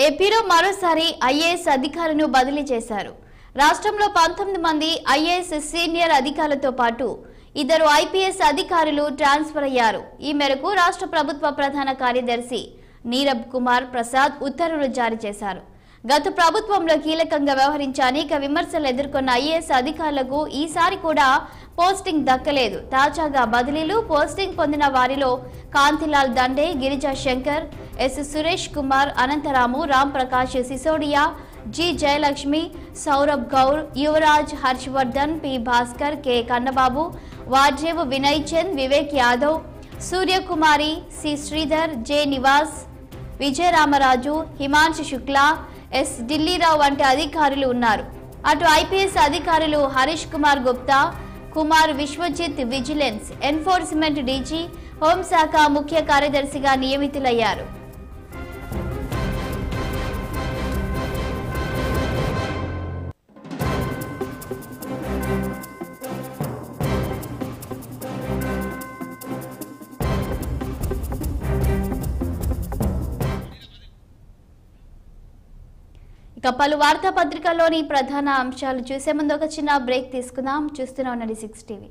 ఏపీలో మరోసారి ఐఏఎస్ అధికారులను బదిలీ చేశారు. రాష్ట్రంలో 19 మంది ఐఏఎస్ సీనియర్ అధికారులతో పాటు 2 ఐపీఎస్ అధికారులు ట్రాన్స్ఫర్ అయ్యారు. ఈ మేరకు రాష్ట్ర ప్రభుత్వ ప్రధాన కార్యదర్శి నీరబ్ కుమార్ ప్రసాద్ ఉత్తర్వులు జారీ చేశారు. గత ప్రభుత్వంలో కీలకంగా వ్యవహరించి అనేక విమర్శలు ఎదుర్కొన్న ఐఏఎస్ అధికారులకు ఈసారి కూడా పోస్టింగ్ దక్కలేదు. తాజాగా బదిలీలు పోస్టింగ్ పొందిన వారిలో Kantilal Dande, Girija Shankar, S Suresh Kumar, Anantharamu, Ram Prakash Sisodia, G Jayalakshmi, Saurabh Gaur, Yuvaraj, Harshavardhan, P Bhaskar, K Kannababu, Vadrevu Vinay Chand, Vivek Yadav, Suryakumari, C Sridhar, J Nivas, Vijayaramaraju, Himanshu Shukla, S Dillirao వంటి అధికారులు ఉన్నారు. అటు ఐపీఎస్ అధికారులు Harish Kumar Gupta, Kumar Vishwajit vigilance enforcement DG, హోంశాఖ ముఖ్య కార్యదర్శిగా నియమితులయ్యారు. ఇక పలు వార్తాపత్రికల్లోని ప్రధాన అంశాలు చూసే ముందు ఒక చిన్న బ్రేక్ తీసుకుందాం. చూస్తూనే ఉండండి 6 టీవీ.